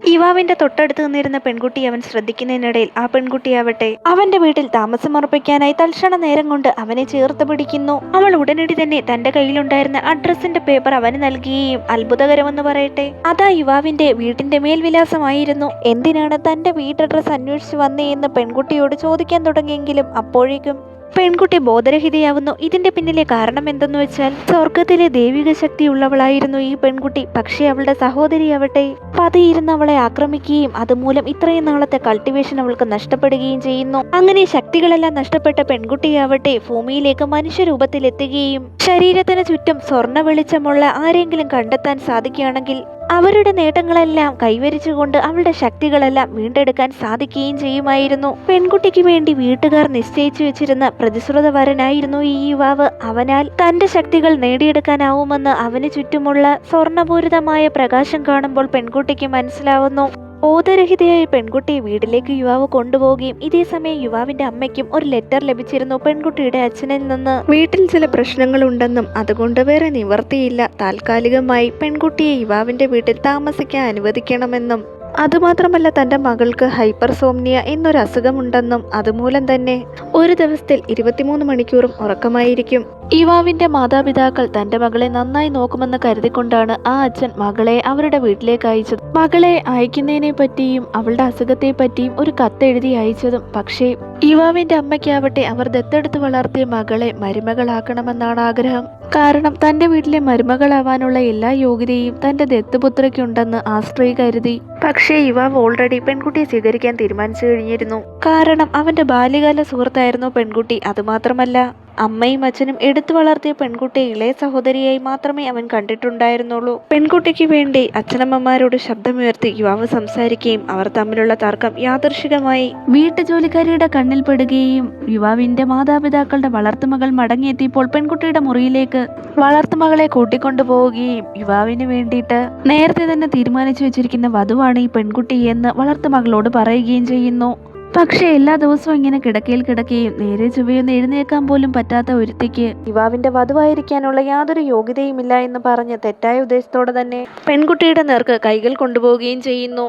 യുവാവിന്റെ തൊട്ടടുത്ത് നിന്നിരുന്ന പെൺകുട്ടി അവൻ ശ്രദ്ധിക്കുന്നതിനിടയിൽ ആ പെൺകുട്ടിയാവട്ടെ അവന്റെ വീട്ടിൽ താമസമുറപ്പിക്കാനായി തൽക്ഷണ നേരം കൊണ്ട് അവനെ ചേർത്ത് പിടിക്കുന്നു. അവൾ ഉടനടി തന്നെ തന്റെ കയ്യിലുണ്ടായിരുന്ന അഡ്രസ്സിന്റെ പേപ്പർ അവന് നൽകുകയും, അത്ഭുതകരമെന്ന് പറയട്ടെ, അതാ യുവാവിന്റെ വീട്ടിന്റെ മേൽവിലാസമായിരുന്നു. എന്തിനാണ് തന്റെ വീട്ടഡ്രസ് അന്വേഷിച്ചു വന്നേ എന്ന് പെൺകുട്ടിയോട് ചോദിക്കാൻ തുടങ്ങിയെങ്കിലും അപ്പോഴേക്കും പെൺകുട്ടി ബോധരഹിതയാവുന്നു. ഇതിന്റെ പിന്നിലെ കാരണം എന്തെന്ന് വെച്ചാൽ സ്വർഗത്തിലെ ദൈവിക ശക്തിയുള്ളവളായിരുന്നു ഈ പെൺകുട്ടി. പക്ഷേ അവളുടെ സഹോദരിയാവട്ടെ പതിയിരുന്ന് അവളെ ആക്രമിക്കുകയും അതുമൂലം ഇത്രയും നാളത്തെ കൾട്ടിവേഷൻ അവൾക്ക് നഷ്ടപ്പെടുകയും ചെയ്യുന്നു. അങ്ങനെ ശക്തികളെല്ലാം നഷ്ടപ്പെട്ട പെൺകുട്ടിയാവട്ടെ ഭൂമിയിലേക്ക് മനുഷ്യരൂപത്തിലെത്തുകയും ശരീരത്തിന് ചുറ്റും സ്വർണ്ണ വെളിച്ചമുള്ള ആരെങ്കിലും കണ്ടെത്താൻ സാധിക്കുകയാണെങ്കിൽ അവരുടെ നേട്ടങ്ങളെല്ലാം കൈവരിച്ചുകൊണ്ട് അവളുടെ ശക്തികളെല്ലാം വീണ്ടെടുക്കാൻ സാധിക്കുകയും ചെയ്യുമായിരുന്നു. പെൺകുട്ടിക്ക് വേണ്ടി വീട്ടുകാർ നിശ്ചയിച്ചു വെച്ചിരുന്ന പ്രതിശ്രുത വരനായിരുന്നു ഈ യുവാവ്. അവനാൽ തന്റെ ശക്തികൾ നേടിയെടുക്കാനാവുമെന്ന് അവന് ചുറ്റുമുള്ള സ്വർണ്ണപൂരിതമായ പ്രകാശം കാണുമ്പോൾ പെൺകുട്ടിക്ക് മനസ്സിലാവുന്നു. ബോധരഹിതയായ പെൺകുട്ടിയെ വീട്ടിലേക്ക് യുവാവ് കൊണ്ടുപോവുകയും ഇതേസമയം യുവാവിന്റെ അമ്മയ്ക്കും ഒരു ലെറ്റർ ലഭിച്ചിരുന്നു പെൺകുട്ടിയുടെ അച്ഛനിൽ നിന്ന്. വീട്ടിൽ ചില പ്രശ്നങ്ങളുണ്ടെന്നും അതുകൊണ്ട് വേറെ നിവർത്തിയില്ല, താൽക്കാലികമായി പെൺകുട്ടിയെ യുവാവിന്റെ വീട്ടിൽ താമസിക്കാൻ അനുവദിക്കണമെന്നും, അതുമാത്രമല്ല തന്റെ മകൾക്ക് ഹൈപ്പർസോംനിയ എന്നൊരു അസുഖമുണ്ടെന്നും അതുമൂലം തന്നെ ഒരു ദിവസത്തിൽ 23 മണിക്കൂറും ഉറക്കമായിരിക്കും. യുവാവിന്റെ മാതാപിതാക്കൾ തന്റെ മകളെ നന്നായി നോക്കുമെന്ന് കരുതിക്കൊണ്ടാണ് ആ അച്ഛൻ മകളെ അവരുടെ വീട്ടിലേക്ക് അയച്ചത്. മകളെ അയക്കുന്നതിനെ പറ്റിയും അവളുടെ അസുഖത്തെ പറ്റിയും ഒരു കത്തെഴുതി അയച്ചതും. പക്ഷേ യുവാവിന്റെ അമ്മയ്ക്കാവട്ടെ അവർ ദത്തെടുത്ത് വളർത്തിയ മകളെ മരുമകളാക്കണമെന്നാണ് ആഗ്രഹം. കാരണം തന്റെ വീട്ടിലെ മരുമകളാവാനുള്ള എല്ലാ യോഗ്യതയും തന്റെ ദത്തുപുത്രയ്ക്കുണ്ടെന്ന് ആ സ്ത്രീ കരുതി. പക്ഷേ യുവാവ് ഓൾറെഡി പെൺകുട്ടിയെ സ്വീകരിക്കാൻ തീരുമാനിച്ചു കഴിഞ്ഞിരുന്നു. കാരണം അവന്റെ ബാല്യകാല സുഹൃത്തായിരുന്നു പെൺകുട്ടി. അതുമാത്രമല്ല അമ്മയും അച്ഛനും എടുത്തു വളർത്തിയ പെൺകുട്ടിയെ ഇളയ സഹോദരിയായി മാത്രമേ അവൻ കണ്ടിട്ടുണ്ടായിരുന്നുള്ളൂ. പെൺകുട്ടിക്ക് വേണ്ടി അച്ഛനമ്മമാരോട് ശബ്ദമുയർത്തി യുവാവ് സംസാരിക്കുകയും അവർ തമ്മിലുള്ള തർക്കം യാദൃശികമായി വീട്ടുജോലിക്കാരിയുടെ കണ്ണിൽ പെടുകയും യുവാവിന്റെ മാതാപിതാക്കളുടെ വളർത്തുമകൾ മടങ്ങിയെത്തിയപ്പോൾ പെൺകുട്ടിയുടെ മുറിയിലേക്ക് വളർത്തുമകളെ കൂട്ടിക്കൊണ്ടുപോവുകയും യുവാവിന് വേണ്ടിയിട്ട് നേരത്തെ തന്നെ തീരുമാനിച്ചു വെച്ചിരിക്കുന്ന വധുവാണ് ഈ പെൺകുട്ടി എന്ന് വളർത്തുമകളോട് പറയുകയും ചെയ്യുന്നു. പക്ഷെ എല്ലാ ദിവസവും ഇങ്ങനെ കിടക്കയിൽ കിടക്കുകയും നേരെ ചൊവ്വയൊന്ന് എഴുന്നേൽക്കാൻ പോലും പറ്റാത്ത ഒരുത്തിക്ക് യുവാവിന്റെ വധുവായിരിക്കാനുള്ള യാതൊരു യോഗ്യതയുമില്ല എന്ന് പറഞ്ഞ് തെറ്റായ ഉദ്ദേശത്തോടെ തന്നെ പെൺകുട്ടിയുടെ നേർക്ക് കൈകൾ കൊണ്ടുപോവുകയും ചെയ്യുന്നു.